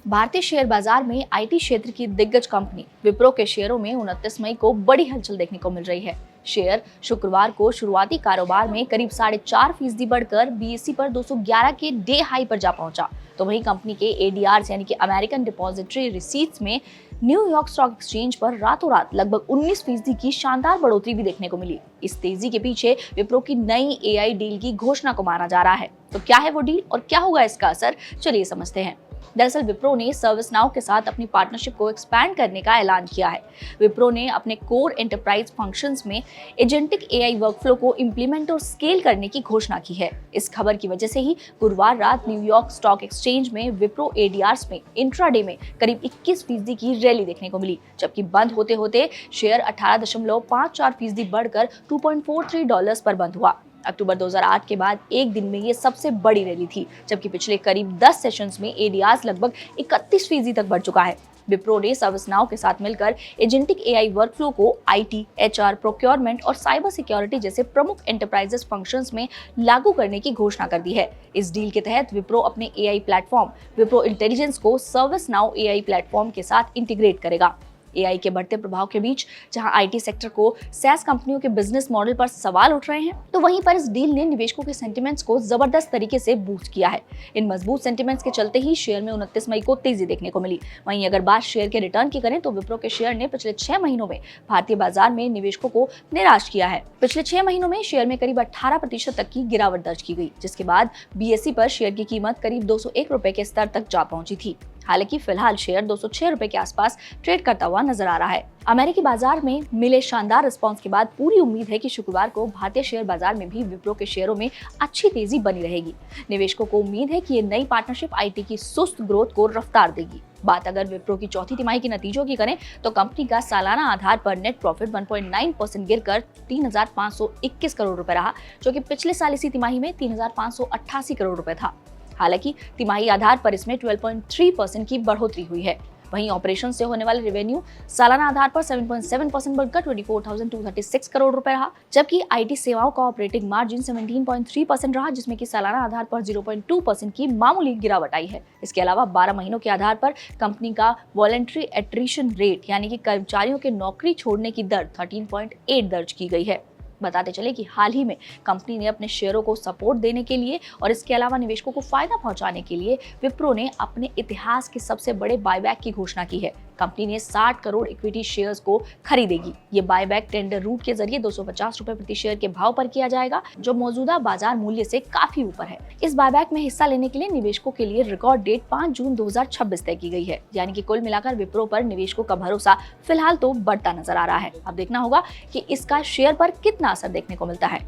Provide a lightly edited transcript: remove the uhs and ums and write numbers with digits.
भारतीय शेयर बाजार में आईटी क्षेत्र की दिग्गज कंपनी विप्रो के शेयरों में 29 मई को बड़ी हलचल देखने को मिल रही है। शेयर शुक्रवार को शुरुआती कारोबार में करीब 4.5% बढ़कर बीएसई पर 211 के डे हाई पर जा पहुंचा। तो वहीं कंपनी के एडीआर यानी कि अमेरिकन डिपॉजिटरी रिसीट्स में न्यूयॉर्क स्टॉक एक्सचेंज पर रातों रात लगभग 19% की शानदार बढ़ोतरी भी देखने को मिली। इस तेजी के पीछे विप्रो की नई एआई डील की घोषणा को माना जा रहा है। तो क्या है वो डील और क्या होगा इसका असर, चलिए समझते हैं। दरअसल विप्रो ने सर्विसनाउ के साथ अपनी पार्टनरशिप को एक्सपैंड करने का ऐलान किया है। विप्रो ने अपने कोर एंटरप्राइज फंक्शंस में एजेंटिक एआई वर्कफ्लो को इंप्लीमेंट और स्केल करने की घोषणा की है। इस खबर की वजह से ही गुरुवार रात न्यूयॉर्क स्टॉक एक्सचेंज में विप्रो एडीआर्स में इंट्राडे में करीब 21% की रैली देखने को मिली, जबकि बंद होते होते शेयर 18.54% बढ़कर $2.43 पर बंद हुआ। अक्टूबर 2008 के बाद एक दिन में ये सबसे बड़ी रैली थी, जबकि पिछले करीब 10 सेशंस में एडीआर्स लगभग 31% तक बढ़ चुका है। विप्रो ने सर्विसनाउ के साथ मिलकर एजेंटिक एआई वर्कफ्लो को आईटी, एचआर, प्रोक्योरमेंट और साइबर सिक्योरिटी जैसे प्रमुख एंटरप्राइजेस फंक्शंस में लागू करने की घोषणा कर दी है। इस डील के तहत विप्रो अपने एआई प्लेटफॉर्म विप्रो इंटेलिजेंस को सर्विसनाउ एआई प्लेटफॉर्म के साथ इंटीग्रेट करेगा। एआई के बढ़ते प्रभाव के बीच जहां आईटी सेक्टर को सैस कंपनियों के बिजनेस मॉडल पर सवाल उठ रहे हैं, तो वहीं पर इस डील ने निवेशकों के सेंटिमेंट्स को जबरदस्त तरीके से बूस्ट किया है। इन मजबूत सेंटिमेंट्स के चलते ही शेयर में 29 मई को तेजी देखने को मिली। वहीं अगर बात शेयर के रिटर्न की करें तो विप्रो के शेयर ने पिछले 6 महीनों में भारतीय बाजार में निवेशकों को निराश किया है। पिछले 6 महीनों में शेयर में करीब 18% तक की गिरावट दर्ज की गई, जिसके बाद बीएसई पर शेयर की कीमत करीब 201 रुपए के स्तर तक जा पहुंची थी। हालांकि फिलहाल शेयर 206 रुपए के आसपास ट्रेड करता हुआ नजर आ रहा है। अमेरिकी बाजार में मिले शानदार रिस्पांस के बाद पूरी उम्मीद है कि शुक्रवार को भारतीय शेयर बाजार में भी विप्रो के शेयरों में अच्छी तेजी बनी रहेगी। निवेशकों को उम्मीद है कि ये नई पार्टनरशिप आईटी की सुस्त ग्रोथ को रफ्तार देगी। बात अगर विप्रो की चौथी तिमाही के नतीजों की करें तो कंपनी का सालाना आधार पर नेट प्रॉफिट 1.9% गिरकर 3,521 करोड़ रुपए रहा, जो कि पिछले साल इसी तिमाही में 3,588 करोड़ रुपए था। हालांकि तिमाही आधार पर इसमें 12.3% की बढ़ोतरी हुई है। वहीं ऑपरेशन से होने वाले रेवेन्यू सालाना आधार पर 7.7% बढ़कर 24,236 करोड़ रुपए रहा, जबकि आईटी सेवाओं का ऑपरेटिंग मार्जिन 17.3% रहा, जिसमें कि सालाना आधार पर 0.2% की मामूली गिरावट आई है। इसके अलावा 12 महीनों के आधार पर कंपनी का वॉलंटरी एट्रिशन रेट यानी कि कर्मचारियों के नौकरी छोड़ने की दर 13.8 दर्ज की गई है। बताते चले कि हाल ही में कंपनी ने अपने शेयरों को सपोर्ट देने के लिए और इसके अलावा निवेशकों को फायदा पहुंचाने के लिए विप्रो ने अपने इतिहास के सबसे बड़े बायबैक की घोषणा की है। कंपनी ने 60 करोड़ इक्विटी शेयर्स को खरीदेगी। ये बायबैक टेंडर रूट के जरिए 250 रुपए प्रति शेयर के भाव पर किया जाएगा, जो मौजूदा बाजार मूल्य से काफी ऊपर है। इस बायबैक में हिस्सा लेने के लिए निवेशकों के लिए रिकॉर्ड डेट 5 जून 2026 तय की गई है। यानी कि कुल मिलाकर विप्रो पर निवेशकों का भरोसा फिलहाल तो बढ़ता नजर आ रहा है। अब देखना होगा कि इसका शेयर पर कितना असर देखने को मिलता है।